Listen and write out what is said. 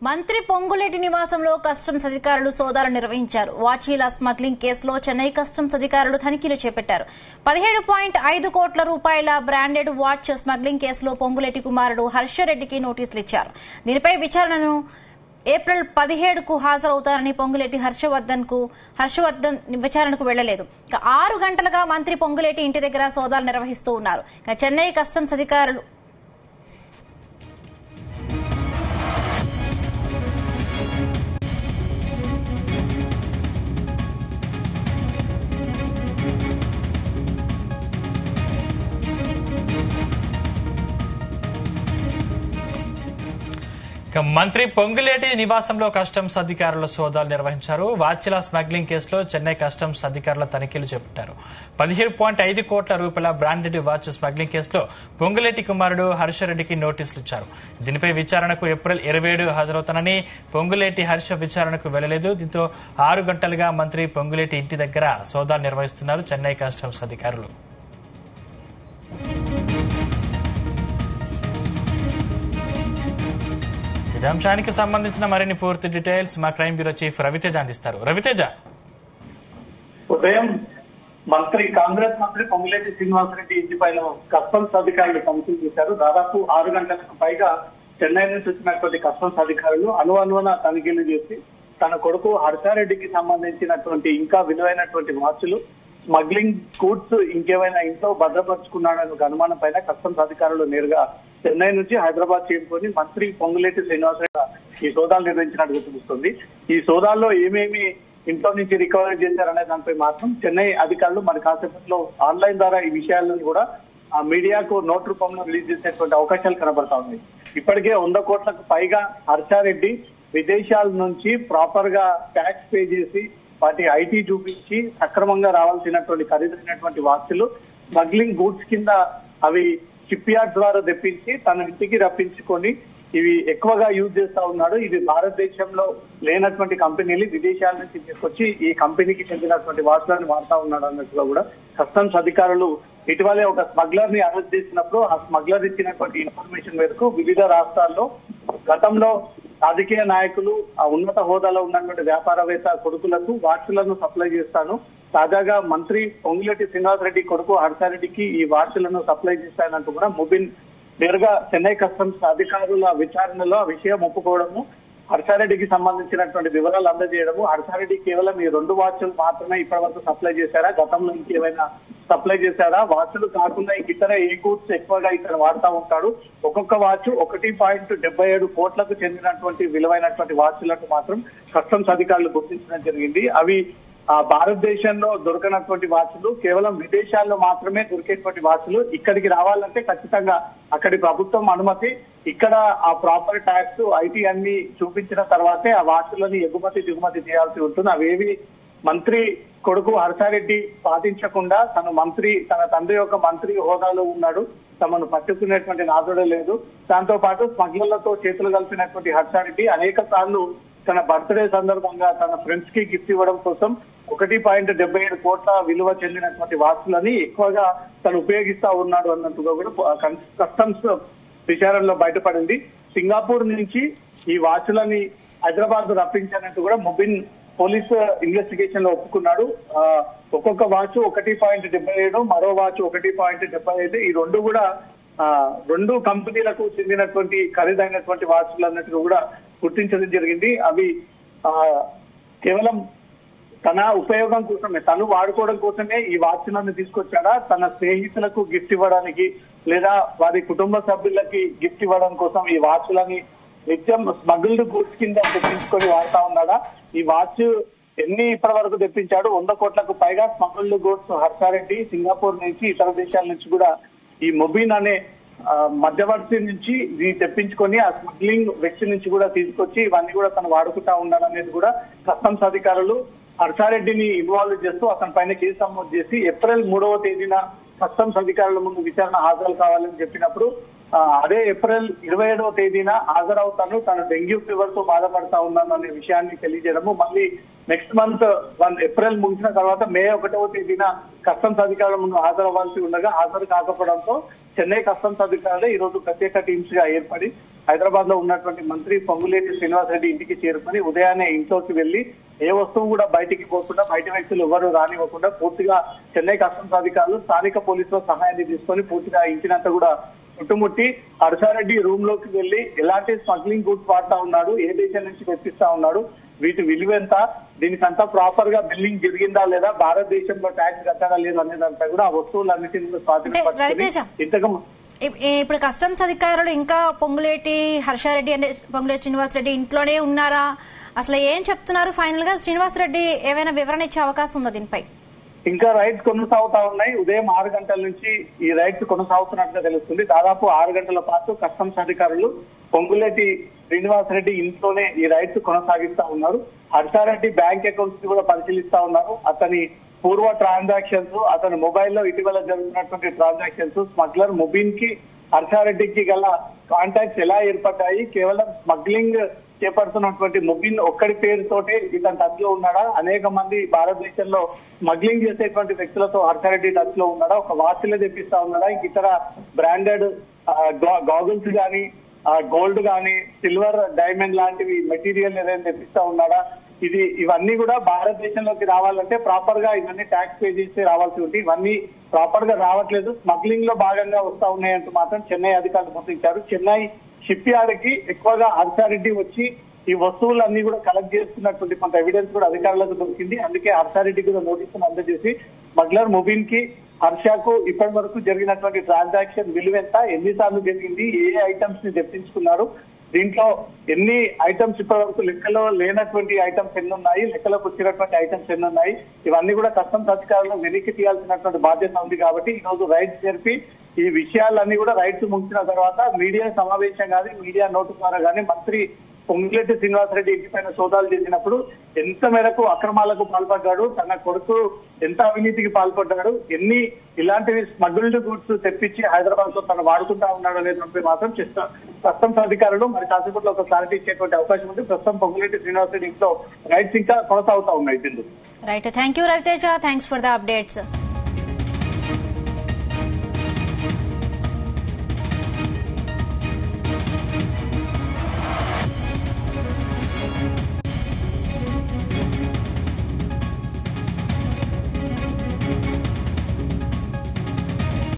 మంత్రి పొంగులేటి నివాసంలో కస్టమ్స్ అధికారులు సోదాలు నిర్వహించారు. వాచీల స్మగ్లింగ్ కేసులో చెన్నై కస్టమ్స్ అధికారులు తనిఖీలు చేపట్టారు. 17.5 కోట్ల రూపాయల బ్రాండెడ్ వాచ్ స్మగ్లింగ్ కేసులో పొంగులేటి కుమారుడు హర్షరెడ్డికి నోటీసులు ఇచ్చారు. దీనిపై విచారణను ఏప్రిల్ 17కు హాజరవుతారని పొంగులేటి హర్షవర్ధన్ విచారణకు వెళ్లలేదు. 6 గంటలుగా మంత్రి పొంగులేటి ఇంటి దగ్గర సోదాలు నిర్వహిస్తూ ఉన్నారు. చెన్నై కస్టమ్స్ అధికారులు మంత్రి పొంగులేటి నివాసంలో కస్టమ్స్ అధికారులు సోదాలు నిర్వహించారు. వాచీల స్మగ్లింగ్ కేసులో చెన్నై కస్టమ్స్ అధికారుల తనిఖీలు చేపట్టారు. 17.5 కోట్ల రూపాయల బ్రాండెడ్ వాచ్ స్మగ్లింగ్ కేసులో పొంగులేటి కుమారుడు హర్షరెడ్డికి నోటీసులు ఇచ్చారు. దీనిపై విచారణకు ఏప్రిల్ 27 హాజరవుతానని పొంగులేటి హర్ష విచారణకు వెళ్లలేదు. దీంతో 6 గంటలుగా మంత్రి పొంగులేటి ఇంటి దగ్గర సోదాలు నిర్వహిస్తున్నారు చెన్నై కస్టమ్స్ అధికారులు. ఇదే అంశానికి సంబంధించిన మరిన్ని పూర్తి డీటెయిల్స్ మా క్రైమ్ బ్యూరో చీఫ్ రవితేజ అందిస్తారు. రవితేజ, ఉదయం కాంగ్రెస్ మంత్రి పొంగులేటి శ్రీనివాసరెడ్డి ఇంటి పైన కస్టమ్స్ అధికారులు తనిఖీ చేశారు. దాదాపు 6 గంటలకు పైగా చెన్నై నుంచి వచ్చినటువంటి కస్టమ్స్ అధికారులు అనువనువన తనిఖీలు చేసి తన కొడుకు హర్షారెడ్డికి సంబంధించినటువంటి ఇంకా విలువైనటువంటి వాచ్లు, స్మగ్లింగ్ గూడ్స్ ఇంకేమైనా ఇంట్లో భద్రపరుచుకున్నాడని ఒక అనుమానం పైన కస్టమ్స్ అధికారులు నేరుగా చెన్నై నుంచి హైదరాబాద్ చేరుకొని మంత్రి పొంగులేటి శ్రీనివాసరెడ్డి ఈ సోదాలు నిర్వహించినట్టు తెలుస్తుంది. ఈ సోదాల్లో ఏమేమి ఇంట్లో నుంచి రికవరీ చేశారనే దానిపై మాత్రం చెన్నై అధికారులు మరి కాసేపట్లో ఆన్లైన్ ద్వారా ఈ విషయాలను కూడా మీడియాకు నోట్ రూపంలో రిలీజ్ చేసేటువంటి అవకాశాలు కనబడతా ఉన్నాయి. ఇప్పటికే 100 కోట్లకు పైగా హర్షారెడ్డి విదేశాల నుంచి ప్రాపర్ గా ట్యాక్స్ పే చేసి వాటి ఐటీ చూపించి సక్రమంగా రావాల్సినటువంటి ఖరీదైనటువంటి వాచ్లు స్మగ్లింగ్ గూడ్స్ కింద అవి షిప్ యార్డ్ ద్వారా తెప్పించి తన ఇంటికి రప్పించుకొని ఇవి ఎక్కువగా యూజ్ చేస్తా ఉన్నాడు. ఇది భారతదేశంలో లేనటువంటి కంపెనీలు విదేశాల నుంచి తీసుకొచ్చి ఈ కంపెనీకి చెందినటువంటి వాచ్లను వాడుతా ఉన్నాడు అన్నట్టుగా కూడా కస్టమ్స్ అధికారులు ఇటీవలే ఒక స్మగ్లర్ ని అరెస్ట్ చేసినప్పుడు ఆ స్మగ్లర్ ఇచ్చినటువంటి ఇన్ఫర్మేషన్ మేరకు వివిధ రాష్ట్రాల్లో గతంలో రాజకీయ నాయకులు ఆ ఉన్నత హోదాలో ఉన్నటువంటి వ్యాపారవేత్త కొడుకులకు వాచ్లను సప్లై చేస్తాను, తాజాగా మంత్రి పొంగులేటి శ్రీనివాసరెడ్డి కొడుకు హర్షారెడ్డికి ఈ వాచ్లను సప్లై చేస్తానంటూ కూడా ముబిన్ నేరుగా చెన్నై కస్టమ్స్ అధికారుల విచారణలో ఆ విషయం ఒప్పుకోవడము, హర్షారెడ్డికి సంబంధించినటువంటి వివరాలు అందజేయడము, హర్షారెడ్డి కేవలం ఈ 2 వాచ్లు మాత్రమే ఇప్పటి వరకు సప్లై చేశారా, గతంలో ఇంకేమైనా సప్లై చేశారా, వాచ్లు కాకుండా ఇతర ఏ గూడ్స్ ఎక్కువగా ఇక్కడ వాడుతూ ఉంటాడు, ఒక్కొక్క వాచ్ 1.77 కోట్లకు చెందినటువంటి విలువైనటువంటి వాచ్లకు మాత్రం కస్టమ్స్ అధికారులు గుర్తించడం జరిగింది. అవి భారతదేశంలో దొరకనటువంటి వాచ్లు, కేవలం విదేశాల్లో మాత్రమే దొరికేటువంటి వాచ్లు. ఇక్కడికి రావాలంటే ఖచ్చితంగా అక్కడి ప్రభుత్వం అనుమతి, ఇక్కడ ఆ ప్రాపర్ ట్యాక్స్ ఐటీ అన్ని చూపించిన తర్వాతే ఆ వాచ్లని ఎగుమతి దిగుమతి చేయాల్సి ఉంటుంది. అవేవి మంత్రి కొడుకు హర్షారెడ్డి పాటించకుండా తన తండ్రి యొక్క మంత్రి హోదాలో ఉన్నాడు, తమను పట్టుకునేటువంటి నాదుడే లేదు. దాంతో పాటు స్మగ్లర్లతో చేతులు కలిపినటువంటి హర్షారెడ్డి అనేక సార్లు తన బర్త్డే సందర్భంగా తన ఫ్రెండ్స్ కి గిఫ్ట్ ఇవ్వడం కోసం 1.77 కోట్ల విలువ చెందినటువంటి వాచ్లని ఎక్కువగా తను ఉపయోగిస్తా ఉన్నాడు అన్నట్టుగా కూడా కస్టమ్స్ విచారణలో బయటపడింది. సింగపూర్ నుంచి ఈ వాచ్లని హైదరాబాద్ రప్పించినట్టు కూడా ముబిన్ పోలీసు ఇన్వెస్టిగేషన్ లో ఒప్పుకున్నాడు. ఒక్కొక్క వాచ్ 1.77, మరో వాచ్ 1.75. ఈ 2 కూడా 2 కంపెనీలకు చెందినటువంటి ఖరీదైనటువంటి వాచ్లు అన్నట్టుగా కూడా గుర్తించడం జరిగింది. అవి కేవలం తన ఉపయోగం కోసమే, తను వాడుకోవడం కోసమే ఈ వాచ్లను తీసుకొచ్చాడా, తన స్నేహితులకు గిఫ్ట్ ఇవ్వడానికి లేదా వారి కుటుంబ సభ్యులకి గిఫ్ట్ ఇవ్వడం కోసం ఈ వాచ్లని నిత్యం స్మగుల్డ్ గూడ్స్ కింద తెప్పించుకొని వాడుతా ఉన్నాడా, ఈ వాచ్ ఎన్ని ఇప్పటి వరకు తెప్పించాడు, 100 కోట్లకు పైగా స్మగుల్డ్ గూడ్స్ హర్షారెడ్డి సింగపూర్ నుంచి ఇతర దేశాల నుంచి కూడా ఈ మొబిన్ అనే మధ్యవర్తి నుంచి ఇది తెప్పించుకొని ఆ స్మగ్లింగ్ వ్యక్తి నుంచి కూడా తీసుకొచ్చి ఇవన్నీ కూడా తను వాడుకుంటా ఉండాలనేది కూడా కస్టమ్స్ అధికారులు హర్షారెడ్డిని ఇన్వాల్వ్ చేస్తూ అతని పైన కేసు నమోదు చేసి ఏప్రిల్ 3వ తేదీన కస్టమ్స్ అధికారుల ముందు విచారణ హాజరు కావాలని చెప్పినప్పుడు అదే ఏప్రిల్ 27వ తేదీన హాజరవుతాను, తను డెంగ్యూ ఫీవర్ తో బాధపడతా ఉన్నాను అనే విషయాన్ని తెలియజేయడము, మళ్ళీ నెక్స్ట్ మంత్ ఏప్రిల్ ముగిసిన తర్వాత మే 1వ తేదీన కస్టమ్స్ అధికారుల ముందు హాజరవ్వాల్సి ఉండగా హాజరు కాకపోవడంతో చెన్నై కస్టమ్స్ అధికారులే ఈ రోజు ప్రత్యేక టీమ్స్ గా ఏర్పడి హైదరాబాద్ లో ఉన్నటువంటి మంత్రి పొంగులేటి శ్రీనివాసరెడ్డి ఇంటికి చేరుకొని ఉదయాన్నే ఇంట్లోకి వెళ్లి ఏ వస్తువు కూడా బయటికి పోకుండా బయట వ్యక్తులు ఎవరు రానివ్వకుండా పూర్తిగా చెన్నై కస్టమ్స్ అధికారులు స్థానిక పోలీసుల సహాయాన్ని తీసుకొని పూర్తిగా ఇంటినంతా కూడా చుట్టుముట్టి హర్షారెడ్డి రూమ్ లోకి వెళ్లి ఎలాంటి స్మగ్లింగ్ గూడ్స్ వాడుతా ఉన్నాడు, ఏ దేశం నుంచి తెప్పిస్తా ఉన్నాడు, వీటి విలువ ఎంత, దీనికంతా ప్రాపర్ గా బిల్లింగ్ జరిగిందా లేదా, భారతదేశంలో ట్యాక్స్ కట్టాలా లేదా అనేదంతా కూడా ఆ వస్తువులన్నింటినీ ఇప్పుడు కస్టమ్స్ అధికారులు ఇంకా పొంగులేటి హర్షారెడ్డి అంటే పొంగులేటి శ్రీనివాసరెడ్డి ఇంట్లోనే ఉన్నారా? అసలు ఏం చెప్తున్నారు? ఫైనల్ గా శ్రీనివాసరెడ్డి ఏమైనా వివరణ ఇచ్చే అవకాశం ఉందా దీనిపై? ఇంకా రైడ్స్ కొనసాగుతా ఉన్నాయి. ఉదయం 6 గంటల నుంచి ఈ రైడ్స్ కొనసాగుతున్నట్టుగా తెలుస్తుంది. దాదాపు 6 గంటల పాటు కస్టమ్స్ అధికారులు పొంగులేటి శ్రీనివాసరెడ్డి ఇంట్లోనే ఈ రైడ్స్ కొనసాగిస్తా ఉన్నారు. హర్షారెడ్డి బ్యాంక్ అకౌంట్స్ కూడా పరిశీలిస్తా ఉన్నారు. అతని పూర్వ ట్రాన్సాక్షన్స్, అతని మొబైల్లో ఇటీవల జరుగుతున్నటువంటి ట్రాన్సాక్షన్స్, స్మగ్లర్ ముబీన్ కి హర్షారెడ్డికి గల కాంటాక్ట్స్ ఎలా ఏర్పడ్డాయి, కేవలం స్మగ్లింగ్ చేపడుతున్నటువంటి ముబీన్ ఒక్కడి పేరుతోటే ఇతను టచ్ లో ఉన్నాడా, అనేక మంది భారతదేశంలో స్మగ్లింగ్ చేసేటువంటి వ్యక్తులతో హర్షారెడ్డి టచ్ లో ఉన్నాడా, ఒక వాచ్లే తెప్పిస్తా ఉన్నాడా, ఇంక ఇతర బ్రాండెడ్ గాగుల్స్ గానీ, గోల్డ్ గానీ, సిల్వర్, డైమండ్ లాంటివి మెటీరియల్ ఏదైనా తెప్పిస్తా ఉన్నాడా, ఇవన్నీ కూడా భారతదేశంలోకి రావాలంటే ప్రాపర్ గా ఇవన్నీ ట్యాక్స్ పే చేసి రావాల్సి ఉంది. ఇవన్నీ ప్రాపర్ గా రావట్లేదు, స్మగ్లింగ్ లో భాగంగా వస్తా ఉన్నాయంటూ మాత్రం చెన్నై అధికారులు గుర్తించారు. చెన్నై షిప్ యార్డ్ కి ఎక్కువగా హర్షారెడ్డి వచ్చి ఈ వస్తువులన్నీ కూడా కలెక్ట్ చేస్తున్నటువంటి కొంత ఎవిడెన్స్ కూడా అధికారులకు దొరికింది. అందుకే హర్షారెడ్డి కూడా నోటీసులు అందజేసి స్మగ్లర్ ముబీన్ కి, హర్షకు ఇప్పటి వరకు జరిగినటువంటి ట్రాన్సాక్షన్ విలువ ఎంత, ఎన్నిసార్లు జరిగింది, ఏ ఐటమ్స్ ని తెప్పించుకున్నారు, దీంట్లో ఎన్ని ఐటమ్స్ ఇప్పటి వరకు లెక్కలో లేనటువంటి ఐటమ్స్ ఎన్ని ఉన్నాయి, లెక్కలోకి వచ్చినటువంటి ఐటమ్స్ ఎన్ని ఉన్నాయి, ఇవన్నీ కూడా కస్టమ్స్ అధికారులు వెనక్కి తీయాల్సినటువంటి బాధ్యత ఉంది. కాబట్టి ఈ రోజు రైడ్స్ జరిపి ఈ విషయాలన్నీ కూడా రైడ్స్ ముగిసిన తర్వాత మీడియా సమావేశం కానీ, మీడియా నోటు ద్వారా కానీ మంత్రి పొంగులేటి శ్రీనివాసరెడ్డి ఇంటిపైన సోదాలు చేసినప్పుడు ఎంత మేరకు అక్రమాలకు పాల్పడ్డాడు, తన కొడుకు ఎంత అవినీతికి పాల్పడ్డాడు, ఎన్ని ఇలాంటివి స్మగ్ల్డ్ గూడ్స్ తెప్పించి హైదరాబాద్ లో తను వాడుకుంటా ఉన్నాడు అనేటువంటి మాత్రం కస్టమ్స్ అధికారులు మరి కాసేపట్లో ఒక క్లారిటీ ఇచ్చేటువంటి అవకాశం ఉంది. ప్రస్తుతం పొంగులేటి శ్రీనివాసరెడ్డి ఇంట్లో రైడ్స్ ఇంకా కొనసాగుతా ఉన్నాయి. Right, thank you Raviteja, thanks for the updates.